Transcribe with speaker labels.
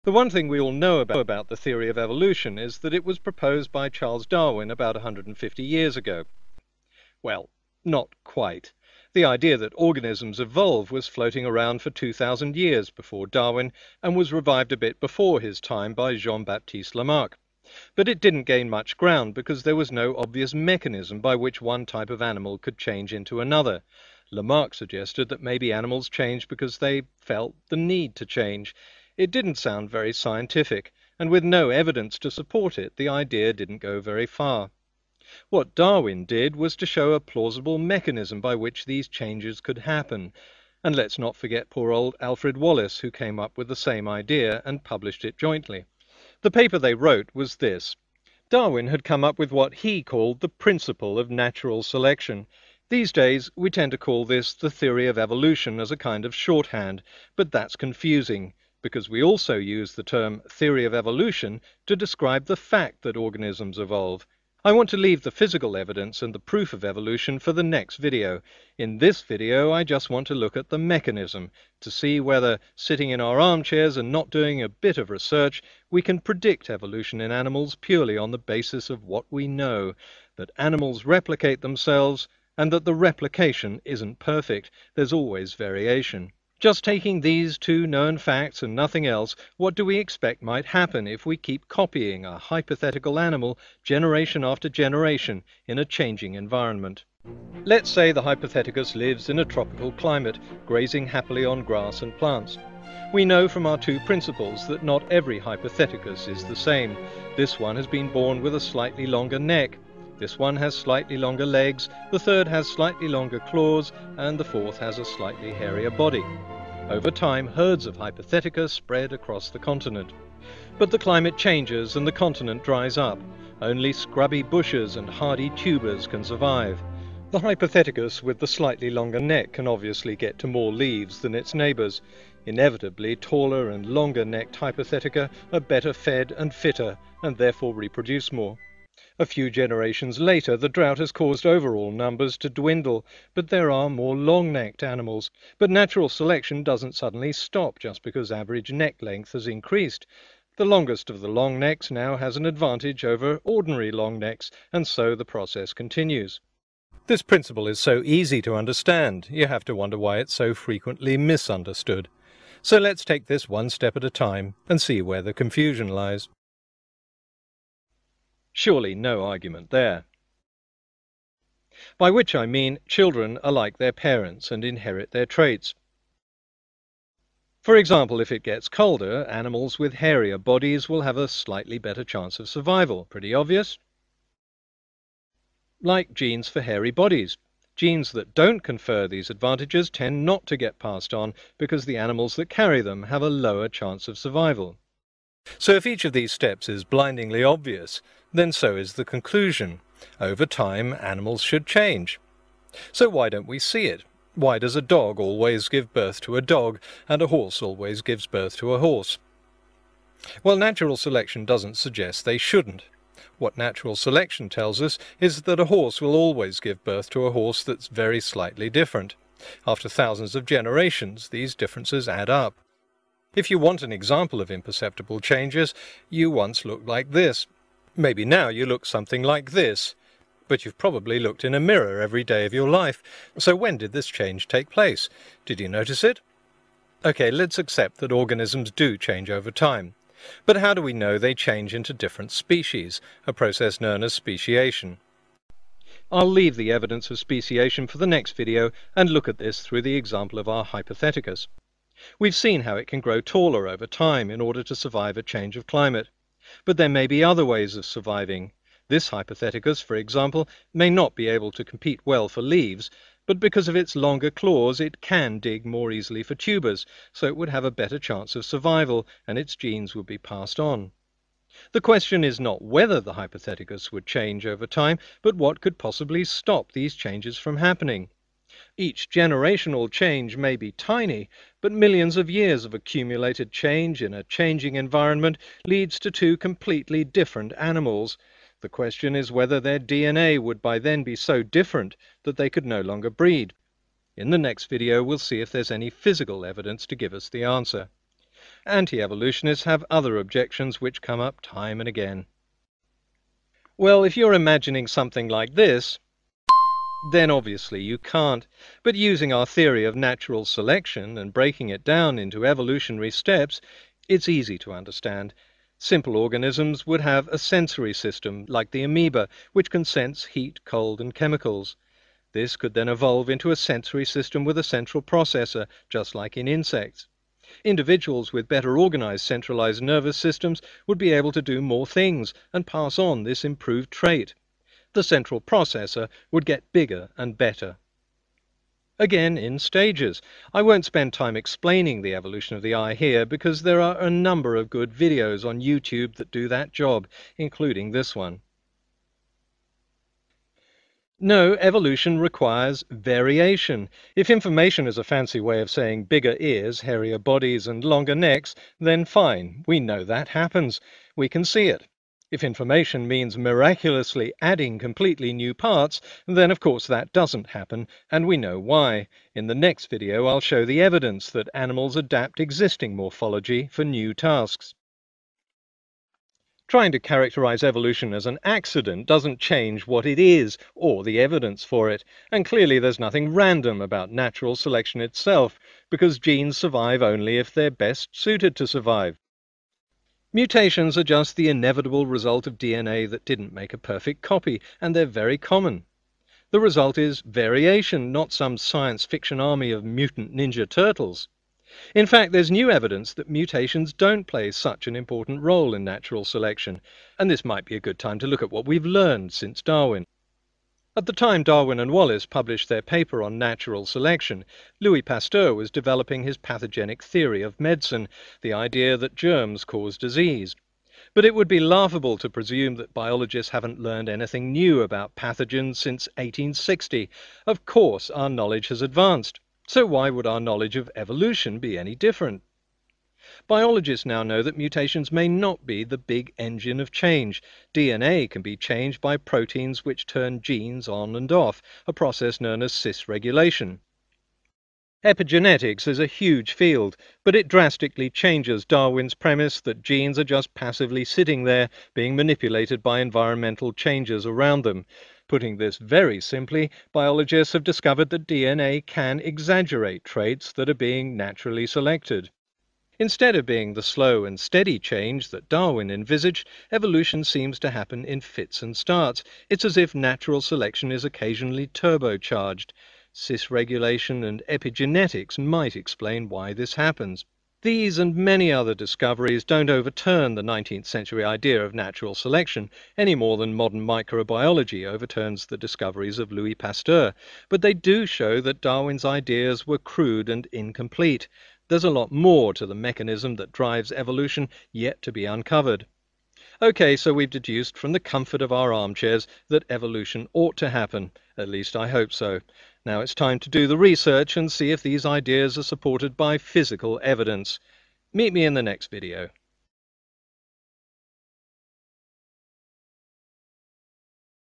Speaker 1: The one thing we all know about the theory of evolution is that it was proposed by Charles Darwin about 150 years ago. Well, not quite. The idea that organisms evolve was floating around for 2,000 years before Darwin and was revived a bit before his time by Jean-Baptiste Lamarck. But it didn't gain much ground because there was no obvious mechanism by which one type of animal could change into another. Lamarck suggested that maybe animals changed because they felt the need to change. It didn't sound very scientific, and with no evidence to support it, the idea didn't go very far. What Darwin did was to show a plausible mechanism by which these changes could happen. And let's not forget poor old Alfred Wallace, who came up with the same idea and published it jointly. The paper they wrote was this. Darwin had come up with what he called the principle of natural selection. These days, we tend to call this the theory of evolution as a kind of shorthand, but that's confusing, because we also use the term theory of evolution to describe the fact that organisms evolve. I want to leave the physical evidence and the proof of evolution for the next video. In this video, I just want to look at the mechanism, to see whether, sitting in our armchairs and not doing a bit of research, we can predict evolution in animals purely on the basis of what we know, that animals replicate themselves, and that the replication isn't perfect. There's always variation. Just taking these two known facts and nothing else, what do we expect might happen if we keep copying a hypothetical animal generation after generation in a changing environment? Let's say the Hypothecus lives in a tropical climate, grazing happily on grass and plants. We know from our two principles that not every Hypothecus is the same. This one has been born with a slightly longer neck. This one has slightly longer legs, the third has slightly longer claws, and the fourth has a slightly hairier body. Over time, herds of Hypothecus spread across the continent. But the climate changes and the continent dries up. Only scrubby bushes and hardy tubers can survive. The Hypothecus with the slightly longer neck can obviously get to more leaves than its neighbours. Inevitably, taller and longer-necked Hypotheca are better fed and fitter, and therefore reproduce more. A few generations later, the drought has caused overall numbers to dwindle, but there are more long-necked animals. But natural selection doesn't suddenly stop just because average neck length has increased. The longest of the long necks now has an advantage over ordinary long necks, and so the process continues. This principle is so easy to understand, you have to wonder why it's so frequently misunderstood. So let's take this one step at a time and see where the confusion lies. Surely no argument there. By which I mean children are like their parents and inherit their traits. For example, if it gets colder, animals with hairier bodies will have a slightly better chance of survival. Pretty obvious? Like genes for hairy bodies. Genes that don't confer these advantages tend not to get passed on because the animals that carry them have a lower chance of survival. So if each of these steps is blindingly obvious, then so is the conclusion. Over time, animals should change. So why don't we see it? Why does a dog always give birth to a dog, and a horse always gives birth to a horse? Well, natural selection doesn't suggest they shouldn't. What natural selection tells us is that a horse will always give birth to a horse that's very slightly different. After thousands of generations, these differences add up. If you want an example of imperceptible changes, you once looked like this. Maybe now you look something like this. But you've probably looked in a mirror every day of your life. So when did this change take place? Did you notice it? Okay, let's accept that organisms do change over time. But how do we know they change into different species, a process known as speciation? I'll leave the evidence of speciation for the next video and look at this through the example of our Hypothecus. We've seen how it can grow taller over time in order to survive a change of climate. But there may be other ways of surviving. This Hypothecus, for example, may not be able to compete well for leaves, but because of its longer claws it can dig more easily for tubers, so it would have a better chance of survival, and its genes would be passed on. The question is not whether the Hypothecus would change over time, but what could possibly stop these changes from happening. Each generational change may be tiny, but millions of years of accumulated change in a changing environment leads to two completely different animals. The question is whether their DNA would by then be so different that they could no longer breed. In the next video, we'll see if there's any physical evidence to give us the answer. Anti-evolutionists have other objections which come up time and again. Well, if you're imagining something like this, then obviously you can't. But using our theory of natural selection and breaking it down into evolutionary steps, it's easy to understand. Simple organisms would have a sensory system, like the amoeba, which can sense heat, cold, and chemicals. This could then evolve into a sensory system with a central processor, just like in insects. Individuals with better organized centralized nervous systems would be able to do more things and pass on this improved trait. The central processor would get bigger and better. Again, in stages. I won't spend time explaining the evolution of the eye here because there are a number of good videos on YouTube that do that job, including this one. No, evolution requires variation. If information is a fancy way of saying bigger ears, hairier bodies, and longer necks, then fine, we know that happens. We can see it. If information means miraculously adding completely new parts, then of course that doesn't happen, and we know why. In the next video I'll show the evidence that animals adapt existing morphology for new tasks. Trying to characterize evolution as an accident doesn't change what it is, or the evidence for it, and clearly there's nothing random about natural selection itself, because genes survive only if they're best suited to survive. Mutations are just the inevitable result of DNA that didn't make a perfect copy, and they're very common. The result is variation, not some science fiction army of mutant ninja turtles. In fact, there's new evidence that mutations don't play such an important role in natural selection, and this might be a good time to look at what we've learned since Darwin. At the time Darwin and Wallace published their paper on natural selection, Louis Pasteur was developing his pathogenic theory of medicine, the idea that germs cause disease. But it would be laughable to presume that biologists haven't learned anything new about pathogens since 1860. Of course, our knowledge has advanced. So why would our knowledge of evolution be any different? Biologists now know that mutations may not be the big engine of change. DNA can be changed by proteins which turn genes on and off, a process known as cis-regulation. Epigenetics is a huge field, but it drastically changes Darwin's premise that genes are just passively sitting there, being manipulated by environmental changes around them. Putting this very simply, biologists have discovered that DNA can exaggerate traits that are being naturally selected. Instead of being the slow and steady change that Darwin envisaged, evolution seems to happen in fits and starts. It's as if natural selection is occasionally turbocharged. Cis-regulation and epigenetics might explain why this happens. These and many other discoveries don't overturn the 19th century idea of natural selection any more than modern microbiology overturns the discoveries of Louis Pasteur, but they do show that Darwin's ideas were crude and incomplete. There's a lot more to the mechanism that drives evolution yet to be uncovered. Okay, so we've deduced from the comfort of our armchairs that evolution ought to happen. At least I hope so. Now it's time to do the research and see if these ideas are supported by physical evidence. Meet me in the next video.